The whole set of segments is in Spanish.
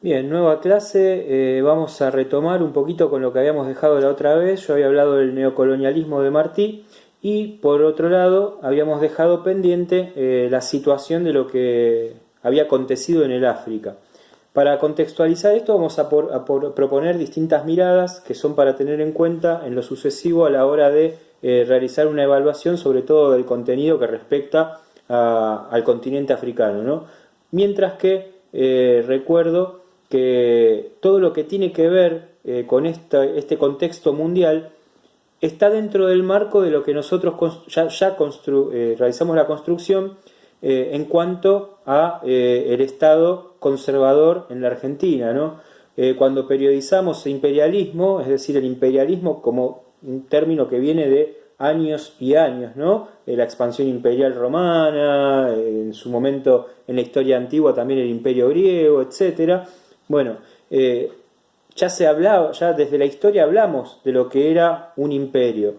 Bien, nueva clase. Vamos a retomar un poquito con lo que habíamos dejado la otra vez. Yo había hablado del neocolonialismo de Martí y por otro lado habíamos dejado pendiente la situación de lo que había acontecido en el África. Para contextualizar esto vamos a proponer distintas miradas que son para tener en cuenta en lo sucesivo a la hora de realizar una evaluación sobre todo del contenido que respecta al continente africano, ¿no? Mientras que recuerdo que todo lo que tiene que ver con este contexto mundial está dentro del marco de lo que nosotros realizamos la construcción en cuanto a el Estado conservador en la Argentina, ¿no? Cuando periodizamos imperialismo, es decir, el imperialismo como un término que viene de años y años, ¿no? La expansión imperial romana, en su momento en la historia antigua también el imperio griego, etcétera. Bueno, ya se hablaba, ya desde la historia hablamos de lo que era un imperio.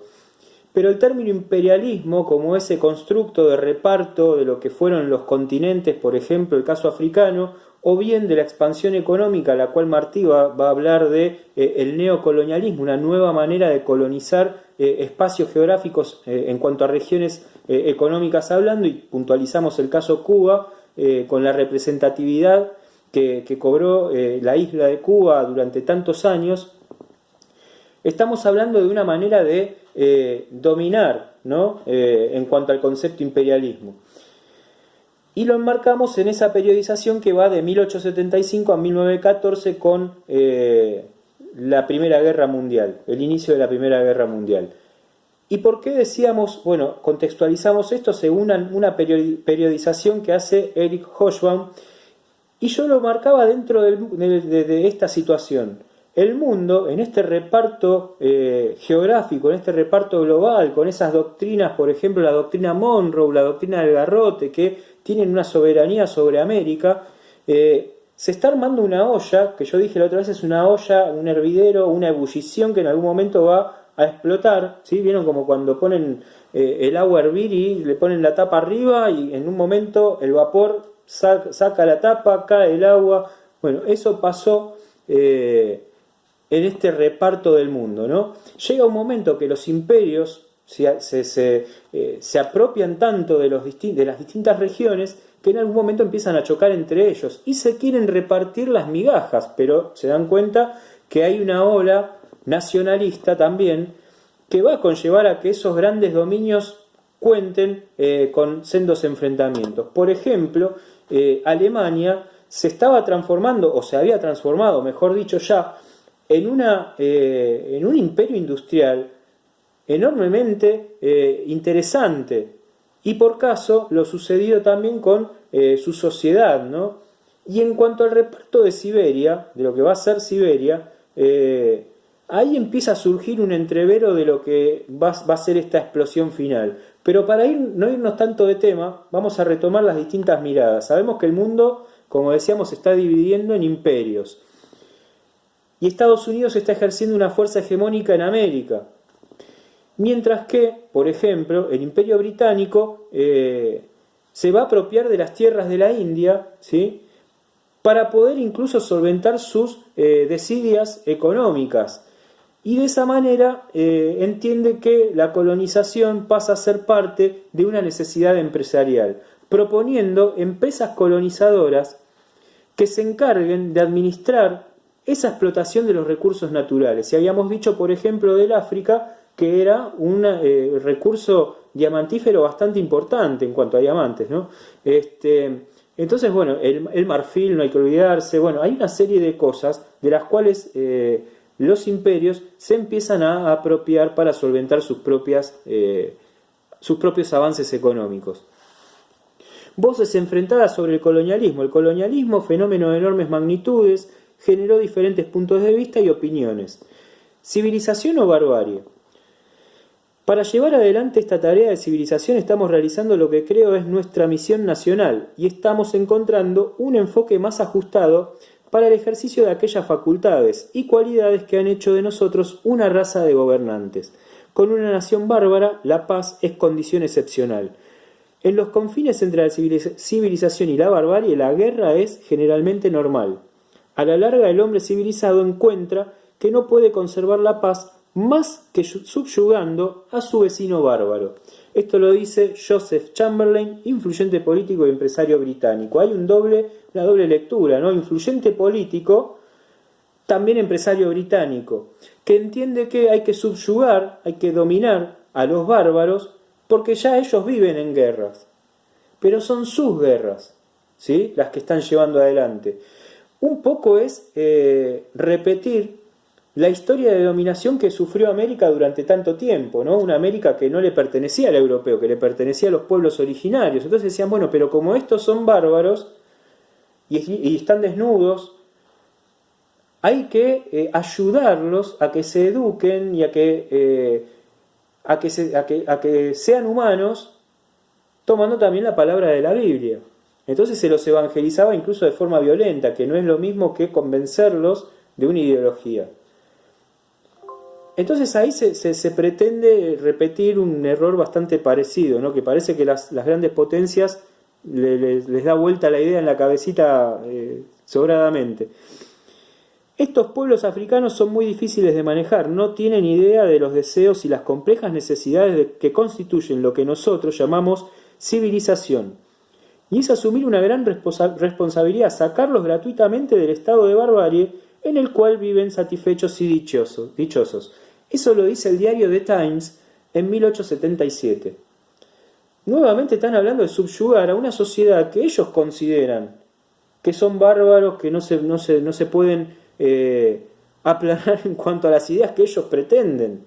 Pero el término imperialismo, como ese constructo de reparto de lo que fueron los continentes, por ejemplo, el caso africano, o bien de la expansión económica, a la cual Martí va a hablar de el neocolonialismo, una nueva manera de colonizar espacios geográficos en cuanto a regiones económicas hablando, y puntualizamos el caso Cuba, con la representatividad que cobró la isla de Cuba durante tantos años. Estamos hablando de una manera de dominar, ¿no? En cuanto al concepto imperialismo. Y lo enmarcamos en esa periodización que va de 1875 a 1914 con la Primera Guerra Mundial, el inicio de la Primera Guerra Mundial. ¿Y por qué decíamos, bueno, contextualizamos esto según una periodización que hace Eric Hobsbawm? Y yo lo marcaba dentro de esta situación. El mundo, en este reparto geográfico, en este reparto global, con esas doctrinas, por ejemplo, la doctrina Monroe, la doctrina del garrote, que tienen una soberanía sobre América, se está armando una olla, que yo dije la otra vez, es una olla, un hervidero, una ebullición que en algún momento va a explotar, ¿sí? ¿Vieron como cuando ponen el agua a hervir y le ponen la tapa arriba y en un momento el vapor saca la tapa, cae el agua? Bueno, eso pasó en este reparto del mundo, ¿no? Llega un momento que los imperios se apropian tanto de las distintas regiones que en algún momento empiezan a chocar entre ellos y se quieren repartir las migajas, pero se dan cuenta que hay una ola nacionalista también que va a conllevar a que esos grandes dominios cuenten con sendos enfrentamientos. Por ejemplo, Alemania se estaba transformando, o se había transformado, mejor dicho ya, en un imperio industrial enormemente interesante. Y por caso lo sucedido también con su sociedad, ¿no? Y en cuanto al reparto de Siberia, de lo que va a ser Siberia, ahí empieza a surgir un entrevero de lo que va a ser esta explosión final. Pero para no irnos tanto de tema, vamos a retomar las distintas miradas. Sabemos que el mundo, como decíamos, se está dividiendo en imperios. Y Estados Unidos está ejerciendo una fuerza hegemónica en América. Mientras que, por ejemplo, el Imperio Británico se va a apropiar de las tierras de la India, ¿sí? Para poder incluso solventar sus desidias económicas. Y de esa manera entiende que la colonización pasa a ser parte de una necesidad empresarial, proponiendo empresas colonizadoras que se encarguen de administrar esa explotación de los recursos naturales. Y habíamos dicho, por ejemplo, del África, que era un recurso diamantífero bastante importante en cuanto a diamantes, ¿no? Entonces, bueno, el marfil, no hay que olvidarse. Bueno, hay una serie de cosas de las cuales los imperios se empiezan a apropiar para solventar sus propios avances económicos. Voces enfrentadas sobre el colonialismo. El colonialismo, fenómeno de enormes magnitudes, generó diferentes puntos de vista y opiniones. ¿Civilización o barbarie? Para llevar adelante esta tarea de civilización estamos realizando lo que creo es nuestra misión nacional y estamos encontrando un enfoque más ajustado para el ejercicio de aquellas facultades y cualidades que han hecho de nosotros una raza de gobernantes. Con una nación bárbara, la paz es condición excepcional. En los confines entre la civilización y la barbarie, la guerra es generalmente normal. A la larga, el hombre civilizado encuentra que no puede conservar la paz más que subyugando a su vecino bárbaro. Esto lo dice Joseph Chamberlain, influyente político y empresario británico. Hay una doble lectura, ¿no? Influyente político, también empresario británico, que entiende que hay que subyugar, hay que dominar a los bárbaros porque ya ellos viven en guerras. Pero son sus guerras, ¿sí?, las que están llevando adelante. Un poco es repetir la historia de dominación que sufrió América durante tanto tiempo, ¿no? Una América que no le pertenecía al europeo, que le pertenecía a los pueblos originarios. Entonces decían, bueno, pero como estos son bárbaros y están desnudos, hay que ayudarlos a que se eduquen y a que sean humanos, tomando también la palabra de la Biblia. Entonces se los evangelizaba incluso de forma violenta, que no es lo mismo que convencerlos de una ideología. Entonces ahí se pretende repetir un error bastante parecido, ¿no? Que parece que las grandes potencias les da vuelta la idea en la cabecita sobradamente. Estos pueblos africanos son muy difíciles de manejar, no tienen idea de los deseos y las complejas necesidades que constituyen lo que nosotros llamamos civilización. Y es asumir una gran responsabilidad, sacarlos gratuitamente del estado de barbarie en el cual viven satisfechos y dichosos. Eso lo dice el diario The Times en 1877. Nuevamente están hablando de subyugar a una sociedad que ellos consideran que son bárbaros, que no se pueden aplanar en cuanto a las ideas que ellos pretenden.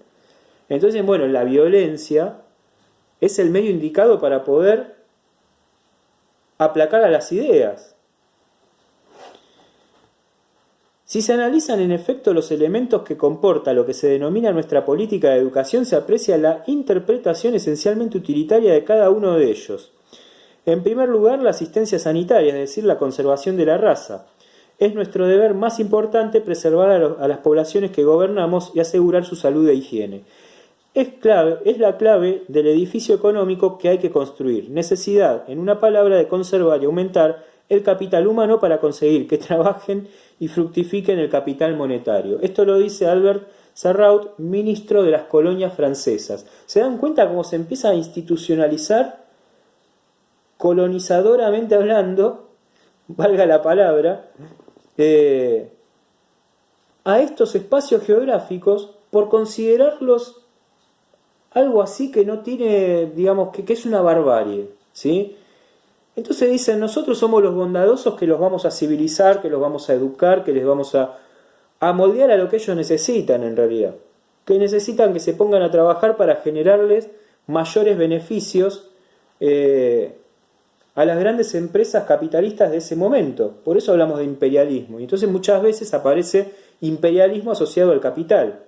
Entonces, bueno, la violencia es el medio indicado para poder aplacar a las ideas. Si se analizan en efecto los elementos que comporta lo que se denomina nuestra política de educación, se aprecia la interpretación esencialmente utilitaria de cada uno de ellos. En primer lugar, la asistencia sanitaria, es decir, la conservación de la raza. Es nuestro deber más importante preservar a las poblaciones que gobernamos y asegurar su salud e higiene. Es la clave del edificio económico que hay que construir. Necesidad, en una palabra, de conservar y aumentar el capital humano para conseguir que trabajen y fructifiquen el capital monetario. Esto lo dice Albert Sarraut, ministro de las colonias francesas. ¿Se dan cuenta cómo se empieza a institucionalizar, colonizadoramente hablando, valga la palabra, a estos espacios geográficos por considerarlos algo así que no tiene, digamos, que es una barbarie, ¿sí? Entonces dicen, nosotros somos los bondadosos que los vamos a civilizar, que los vamos a educar, que les vamos a moldear a lo que ellos necesitan en realidad. Que necesitan que se pongan a trabajar para generarles mayores beneficios a las grandes empresas capitalistas de ese momento. Por eso hablamos de imperialismo. Y entonces muchas veces aparece imperialismo asociado al capital.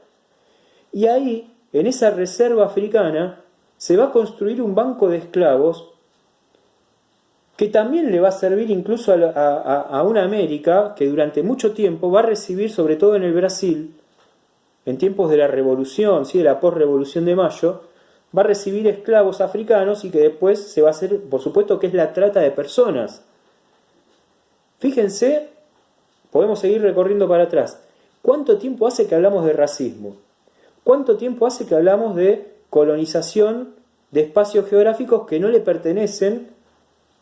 Y ahí, en esa reserva africana, se va a construir un banco de esclavos que también le va a servir incluso a una América que durante mucho tiempo va a recibir, sobre todo en el Brasil, en tiempos de la revolución, ¿sí?, de la posrevolución de Mayo, va a recibir esclavos africanos y que después se va a hacer, por supuesto, que es la trata de personas. Fíjense, podemos seguir recorriendo para atrás. ¿Cuánto tiempo hace que hablamos de racismo? ¿Cuánto tiempo hace que hablamos de colonización de espacios geográficos que no le pertenecen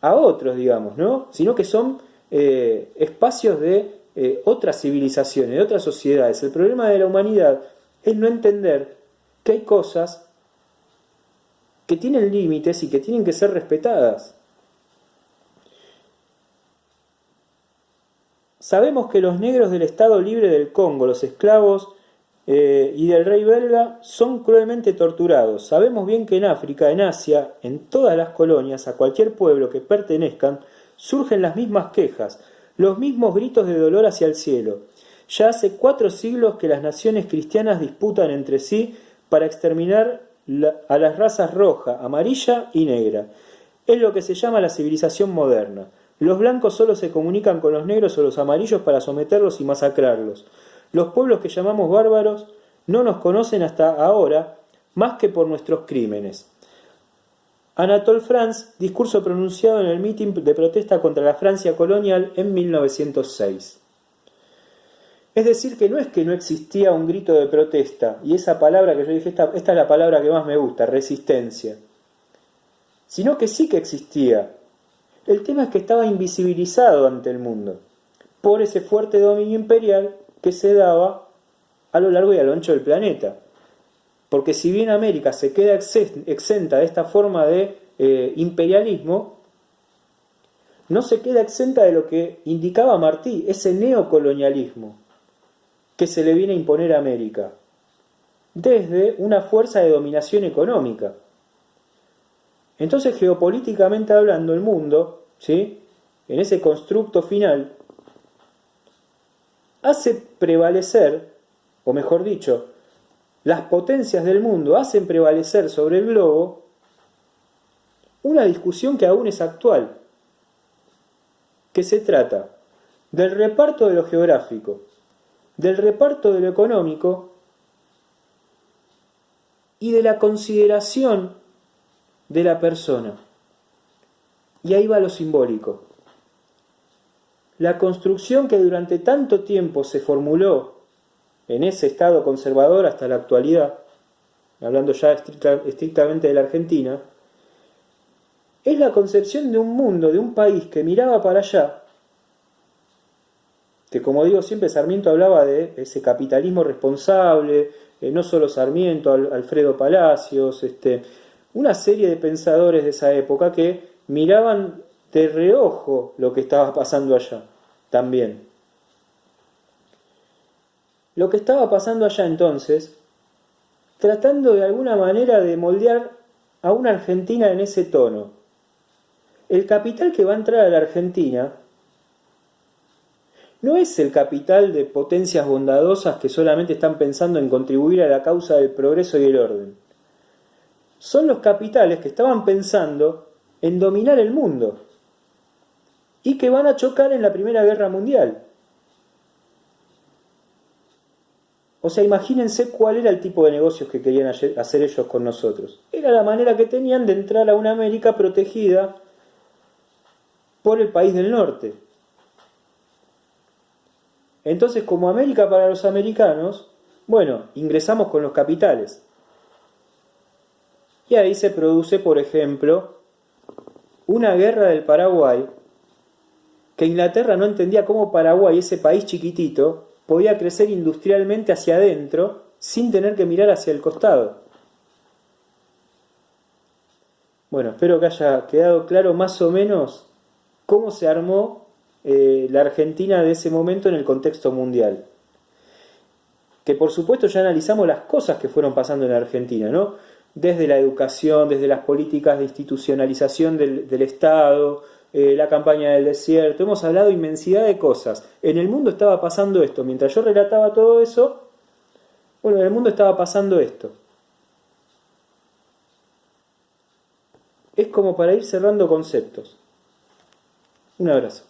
a otros, digamos, ¿no? Sino que son espacios de otras civilizaciones, de otras sociedades? El problema de la humanidad es no entender que hay cosas que tienen límites y que tienen que ser respetadas. Sabemos que los negros del Estado Libre del Congo, los esclavos y del rey belga, son cruelmente torturados. Sabemos bien que en África, en Asia, en todas las colonias, a cualquier pueblo que pertenezcan, surgen las mismas quejas, los mismos gritos de dolor hacia el cielo. Ya hace 4 siglos que las naciones cristianas disputan entre sí para exterminar a las razas roja, amarilla y negra. Es lo que se llama la civilización moderna. Los blancos solo se comunican con los negros o los amarillos para someterlos y masacrarlos. Los pueblos que llamamos bárbaros no nos conocen hasta ahora más que por nuestros crímenes. Anatole France, discurso pronunciado en el mitin de protesta contra la Francia colonial en 1906. Es decir, que no existía un grito de protesta, y esa palabra que yo dije, esta es la palabra que más me gusta, resistencia, sino que sí que existía. El tema es que estaba invisibilizado ante el mundo por ese fuerte dominio imperial que se daba a lo largo y a lo ancho del planeta. Porque si bien América se queda exenta de esta forma de imperialismo, no se queda exenta de lo que indicaba Martí, ese neocolonialismo que se le viene a imponer a América, desde una fuerza de dominación económica. Entonces, geopolíticamente hablando, el mundo, ¿sí?, en ese constructo final, hace prevalecer, o mejor dicho, las potencias del mundo hacen prevalecer sobre el globo una discusión que aún es actual, que se trata del reparto de lo geográfico, del reparto de lo económico y de la consideración de la persona. Y ahí va lo simbólico. La construcción que durante tanto tiempo se formuló en ese estado conservador hasta la actualidad, hablando ya estrictamente de la Argentina, es la concepción de un mundo, de un país que miraba para allá, que como digo siempre Sarmiento hablaba de ese capitalismo responsable, no solo Sarmiento, Alfredo Palacios, una serie de pensadores de esa época que miraban de reojo lo que estaba pasando allá también. Lo que estaba pasando allá entonces, tratando de alguna manera de moldear a una Argentina en ese tono. El capital que va a entrar a la Argentina no es el capital de potencias bondadosas que solamente están pensando en contribuir a la causa del progreso y el orden. Son los capitales que estaban pensando en dominar el mundo y que van a chocar en la Primera Guerra Mundial. O sea, imagínense cuál era el tipo de negocios que querían hacer ellos con nosotros. Era la manera que tenían de entrar a una América protegida por el país del norte. Entonces, como América para los americanos, bueno, ingresamos con los capitales. Y ahí se produce, por ejemplo, una guerra del Paraguay, que Inglaterra no entendía cómo Paraguay, ese país chiquitito, podía crecer industrialmente hacia adentro sin tener que mirar hacia el costado. Bueno, espero que haya quedado claro más o menos cómo se armó la Argentina de ese momento en el contexto mundial. Que por supuesto ya analizamos las cosas que fueron pasando en la Argentina, ¿no? Desde la educación, desde las políticas de institucionalización del Estado, la campaña del desierto, hemos hablado inmensidad de cosas. En el mundo estaba pasando esto, mientras yo relataba todo eso, bueno, en el mundo estaba pasando esto. Es como para ir cerrando conceptos. Un abrazo.